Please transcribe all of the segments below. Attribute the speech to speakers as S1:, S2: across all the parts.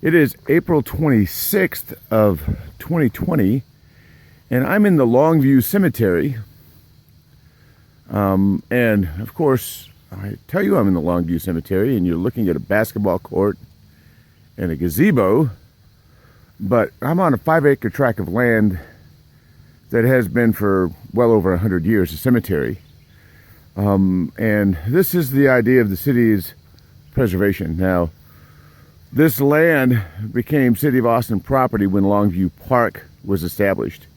S1: It is April 26th of 2020, and I'm in the Longview Cemetery. And of course, I tell you I'm in the Longview Cemetery, and you're looking at a basketball court and a gazebo, but I'm on a 5-acre tract of land that has been for well over 100 years a cemetery. And this is the idea of the city's preservation. Now, this land became City of Austin property when Longview Park was established.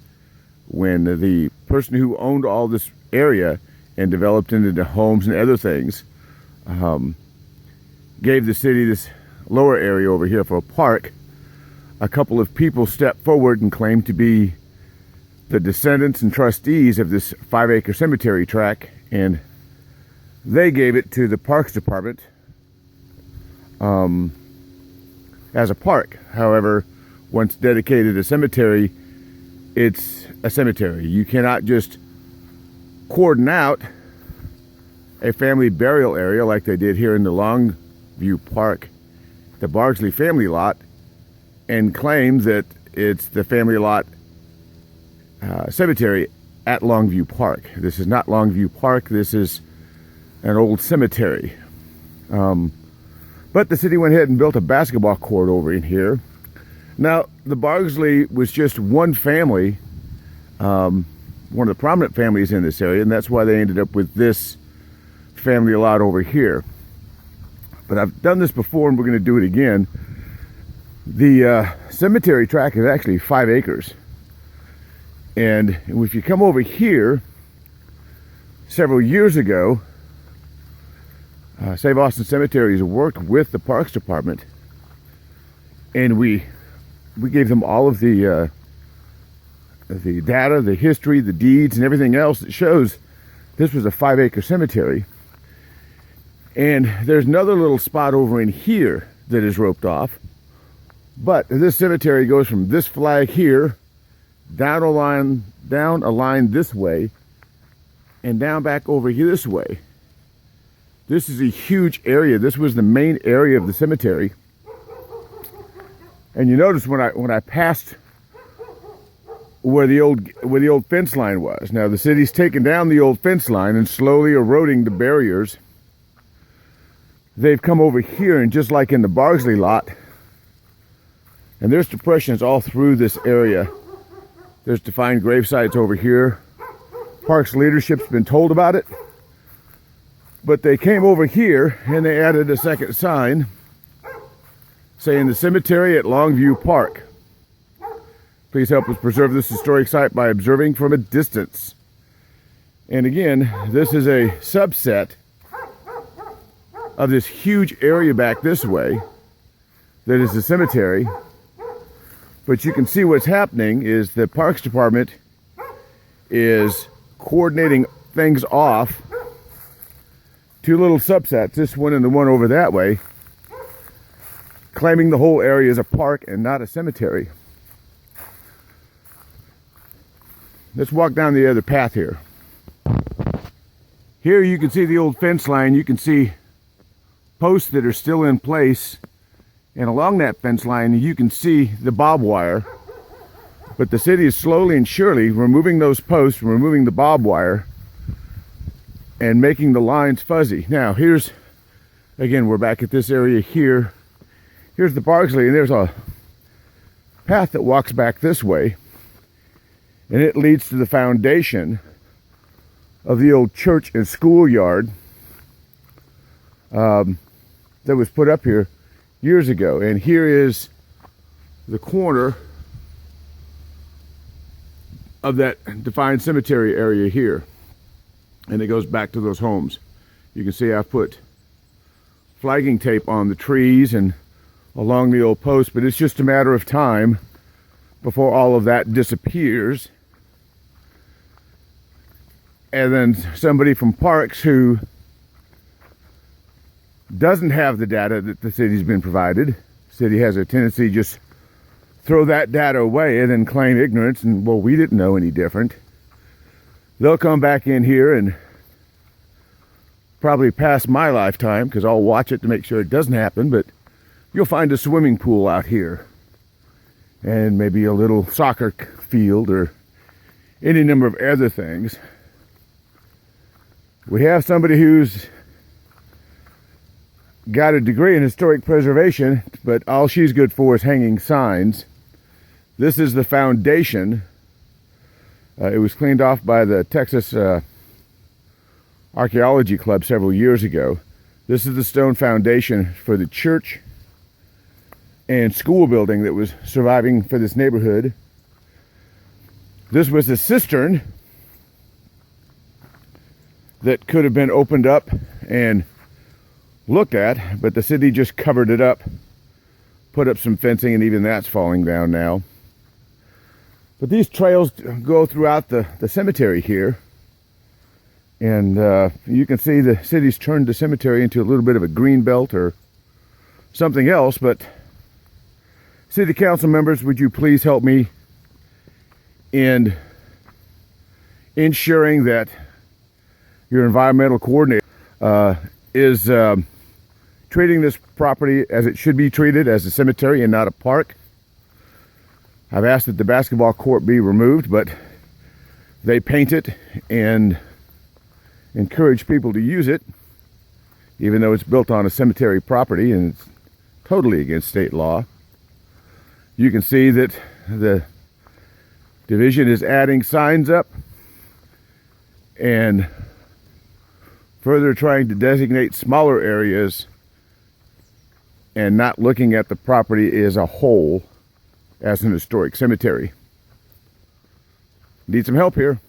S1: When the person who owned all this area and developed it into homes and other things gave the city this lower area over here for a park, a couple of people stepped forward and claimed to be the descendants and trustees of this 5-acre cemetery tract, and they gave it to the Parks Department as a park. However, once dedicated a cemetery, it's a cemetery. You cannot just cordon out a family burial area like they did here in the Longview Park, the Bardsley family lot, and claim that it's the family lot cemetery at Longview Park. This is not Longview Park. This is an old cemetery. But the city went ahead and built a basketball court over in here. Now, the Bardsley was just one family, one of the prominent families in this area, and that's why they ended up with this family lot over here. But I've done this before, and we're going to do it again. The cemetery tract is actually 5 acres. And if you come over here, several years ago, Save Austin Cemeteries worked with the Parks Department, and we gave them all of the data, the history, the deeds, and everything else that shows this was a 5-acre cemetery. And there's another little spot over in here that is roped off, but this cemetery goes from this flag here down a line this way, and down back over here this way. This is a huge area. This was the main area of the cemetery. And you notice when I passed where the old fence line was. Now the city's taken down the old fence line and slowly eroding the barriers. They've come over here, and just like in the Bardsley lot, and there's depressions all through this area. There's defined grave sites over here. Parks leadership's been told about it. But they came over here and they added a second sign saying the cemetery at Longview Park. Please help us preserve this historic site by observing from a distance. And again, this is a subset of this huge area back this way that is the cemetery. But you can see what's happening is the Parks Department is coordinating things off. Two little subsets, this one and the one over that way, claiming the whole area is a park and not a cemetery. Let's walk down the other path here. Here you can see the old fence line. You can see posts that are still in place. And along that fence line, you can see the barbed wire. But the city is slowly and surely removing those posts, removing the barbed wire, and making the lines fuzzy. Now, again, we're back at this area here. Here's the Bardsley, and there's a path that walks back this way, and it leads to the foundation of the old church and schoolyard that was put up here years ago. And here is the corner of that defined cemetery area here. And it goes back to those homes. You can see I've put flagging tape on the trees and along the old post, but it's just a matter of time before all of that disappears. And then somebody from Parks who doesn't have the data that the city's been provided. The city has a tendency to just throw that data away and then claim ignorance and, well, we didn't know any different. They'll come back in here and probably past my lifetime, because I'll watch it to make sure it doesn't happen, but you'll find a swimming pool out here. And maybe a little soccer field or any number of other things. We have somebody who's got a degree in historic preservation, but all she's good for is hanging signs. This is the foundation. It was cleaned off by the Texas Archaeology Club several years ago. This is the stone foundation for the church and school building that was surviving for this neighborhood. This was a cistern that could have been opened up and looked at, but the city just covered it up, put up some fencing, and even that's falling down now. But these trails go throughout the cemetery here. And you can see the city's turned the cemetery into a little bit of a green belt or something else. But city council members, would you please help me in ensuring that your environmental coordinator is treating this property as it should be treated, as a cemetery and not a park. I've asked that the basketball court be removed, but they paint it and encourage people to use it, even though it's built on a cemetery property and it's totally against state law. You can see that the division is adding signs up and further trying to designate smaller areas and not looking at the property as a whole as an historic cemetery. Need some help here.